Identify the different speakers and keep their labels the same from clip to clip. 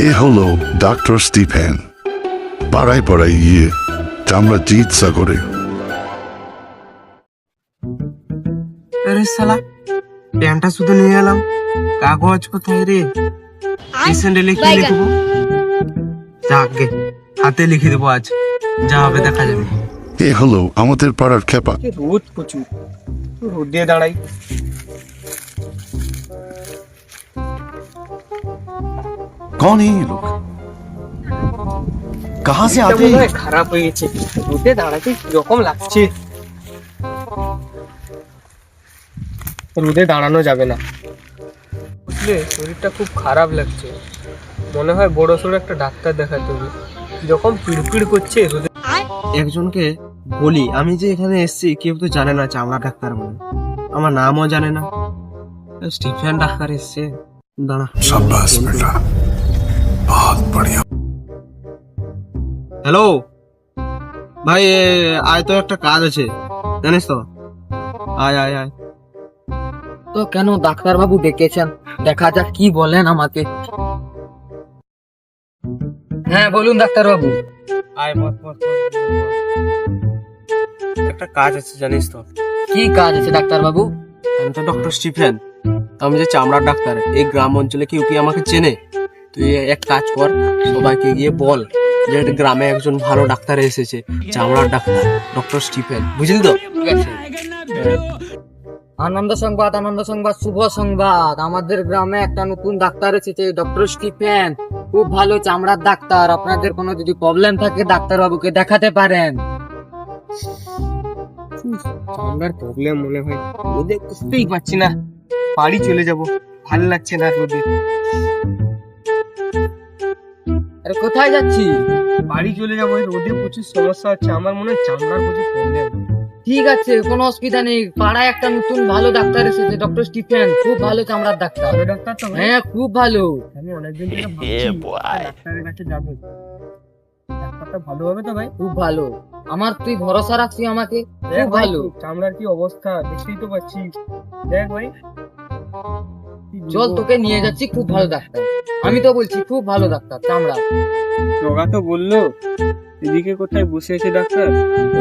Speaker 1: এ হলো doctor Stephen, পাড়ায় পাড়ায় গিয়ে চামড়া চিকিৎসা করে।
Speaker 2: আরে শালা, প্যান্টটা শুধু নিয়ে এলাম, কাগজ কোথায় রে? পেশেন্টে লিখে লিখবো, যাকে হাতে লিখে দেবো, আজ যা হবে দেখা যাবে।
Speaker 1: এ হলো আমাদের পাড়ার খেপা।
Speaker 2: রোদ প্রচুর, রোদ দিয়ে দাঁড়াই।
Speaker 3: कौन है ये लोग? कहाँ से आते हैं?
Speaker 2: খারাপ হয়ে গেছে, রোদে দাঁড়াতে কিরকম লাগছে। রোদে দাঁড়ানো যাবে না, বুঝলে? শরীরটা খুব খারাপ লাগছে, মনে হয় বড় সড়ো একটা ডাক্তার দেখাতে হবে। কিরকম পিড়পিড় করছে রোদে। একজনকে বলি আমি যে এখানে এসেছি, কেউ তো জানে না চামড়া ডাক্তার বলে, আমার নামও জানে না। স্টিফেন ডাক্তার এসছে, দাঁড়া।
Speaker 1: শাবাশ বেটা, বহুত বড়িয়া।
Speaker 2: হ্যালো ভাই, আয় তো, একটা কাজ আছে জানিস তো, আয় আয় আয়।
Speaker 4: তো কেন ডাক্তার বাবু ডেকেছেন? দেখা যাক কি বলেন আমাকে। হ্যাঁ বলুন ডাক্তার বাবু।
Speaker 2: আয় বস বস বস। একটা কাজ আছে জানিস তো।
Speaker 4: কি কাজ আছে ডাক্তার বাবু?
Speaker 2: আমি তো ডক্টর স্টিফেন, আমি যে চামড়ার ডাক্তার। এই গ্রাম অঞ্চলে কেউ কি আমাকে চেনে? তুই এক কাজ কর, সবাইকে গিয়ে বল যে গ্রামে একজন ভালো ডাক্তার এসেছে, চামড়ার ডাক্তার ডক্টর স্টিফেন, বুঝলি তো?
Speaker 4: ঠিক আছে। আনন্দ সংবাদ, আনন্দ সংবাদ, শুভ সংবাদ। আমাদের গ্রামে একটা নতুন ডাক্তার এসেছে, ডক্টর স্টিফেন। খুব ভালো চামড়ার ডাক্তার। আপনাদের কোনো যদি প্রবলেম থাকে ডাক্তার বাবুকে দেখাতে পারেন।
Speaker 2: চামড়ার প্রবলেম মনে হয়, রোদে বুঝতেই পারছি না, বাড়ি চলে যাব, ভালো লাগছে না রোদে।
Speaker 4: আরে কোথায় যাচ্ছি?
Speaker 2: বাড়ি চলে যাবো, এই রোদে প্রচুর সমস্যা হচ্ছে, আমার মনে হয় চামড়ার প্রচুর প্রবলেম।
Speaker 4: ঠিক আছে, কোনো অসুবিধা নেই। পাড়ায় একটা নতুন ভালো ডাক্তার এসেছে, ডক্টর স্টিফেন। খুব ভালো চামড়ার ডাক্তার।
Speaker 2: ভালো ডাক্তার তো?
Speaker 4: হ্যাঁ খুব ভালো।
Speaker 2: আমি অনেকদিন থেকে ভাবছি ডাক্তারের কাছে যাবো। ডাক্তারটা ভালো হবে তো ভাই?
Speaker 4: খুব ভালো। আমার তুই ভরসা রাখছি আমাকে। খুব ভালো।
Speaker 2: চামড়ার কি অবস্থা দেখতেই তো পাচ্ছিস। দেখ ভাই,
Speaker 4: চল তোকে নিয়ে যাচ্ছি, খুব ভালো ডাক্তার। আমি তো বলছি খুব ভালো ডাক্তার চামড়া।
Speaker 2: জগা তো বললো এদিকে কোথায় বসে আছে ডাক্তার,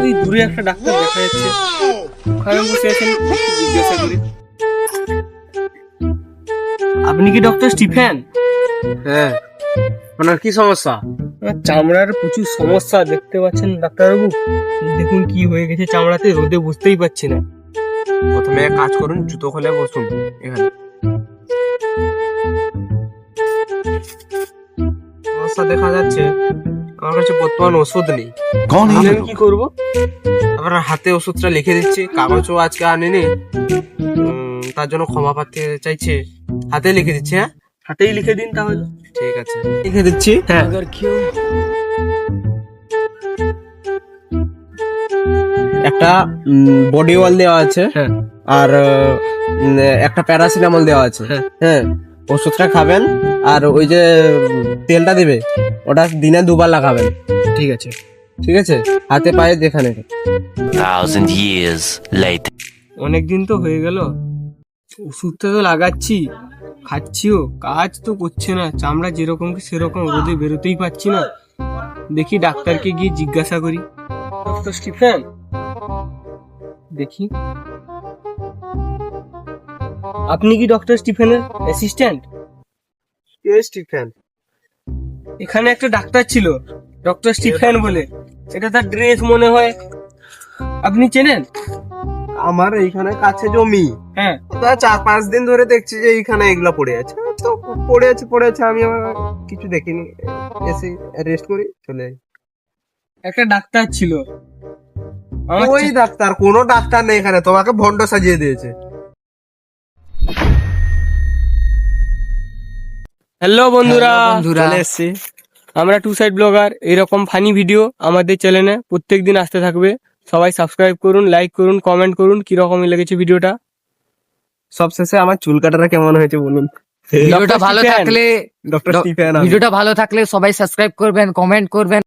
Speaker 2: ওই দূরে একটা ডাক্তার দেখা যাচ্ছে, ওখানে বসে আছেন। জিজ্ঞাসা করি, আপনি কি ডক্টর স্টিফেন? হ্যাঁ। আপনার কি সমস্যা? চামড়ার প্রচুর সমস্যা, দেখতে পাচ্ছেন ডাক্তারবাবু, দেখুন কি হয়ে গেছে চামড়াতে, রোদে বুঝতেই পারছি না। প্রথমে এক কাজ করুন, জুতো খুলে বসুন এখানে। সমস্যা দেখা যাচ্ছে, আমার কাছে বর্তমান ওষুধ নেই।
Speaker 3: कौन है ये
Speaker 2: আমি
Speaker 3: लोग?
Speaker 2: কি করব? আপনার হাতে ওষুধটা লিখে দিচ্ছি, কাগজও আজকে আনেনি, তার জন্য ক্ষমা প্রার্থী চাইছে। হাতে লিখে দিচ্ছি, হ্যাঁ হাতেই লিখে দিন তাহলে। ঠিক আছে, লিখে দিচ্ছি। হ্যাঁ, একটা বডি ওয়াল দেওয়া আছে, আর একটা প্যারাসিটামল দেওয়া আছে। হ্যাঁ, ওষুধটা খাবেন, আর ওই যে তেলটা দিবে ওটা দিনে 2 বার লাগাবেন। ঠিক আছে, ঠিক আছে, হাতে পায়ে দেখা নেবে।
Speaker 5: 1,000 years later.
Speaker 2: অনেকদিন তো হয়ে গেল, ওষুধটা তো লাগাচ্ছি, খাচ্ছিও, কাজ তো করছে না। চামড়া যেরকম কি সেরকম, রোদে বেরোতেই পারছি না। দেখি ডাক্তারকে গিয়ে জিজ্ঞাসা করি। ডক্টর স্টিফেন, দেখি আপনি কি ডক্টর স্টিফেনের অ্যাসিস্ট্যান্ট? কে স্টিফেন? এখানে একটা ডাক্তার ছিল ডক্টর স্টিফেন বলে, এটা তার ড্রেস মনে হয়। আপনি চেনেন? আমার এইখানে কাছে জমি, হ্যাঁ, 4-5 দিন ধরে দেখছি যে এইখানে এগুলা পড়ে আছে, তো পড়ে আছে, আমি আমার কিছু দেখিনি, এসে রেস্ট করি চলে যাই। একটা ডাক্তার ছিল, ওই ডাক্তার? কোনো ডাক্তার নেই এখানে, তোমাকে ভন্ড সাজিয়ে দিয়েছে। হ্যালো বন্ধুরা, চলে এসেছি আমরা টু সাইড ব্লগার। এরকম ফানি ভিডিও আমাদের চ্যানেলে প্রত্যেকদিন আসতে থাকবে। সবাই সাবস্ক্রাইব করুন, লাইক করুন, কমেন্ট করুন কিরকম লেগেছে ভিডিওটা। সবশেষে আমার চুল কাটাটা কেমন হয়েছে বলুন।
Speaker 4: ভিডিওটা ভালো থাকলে
Speaker 2: ডক্টর স্টিফেন,
Speaker 4: ভিডিওটা ভালো থাকলে সবাই সাবস্ক্রাইব করবেন, কমেন্ট করবেন।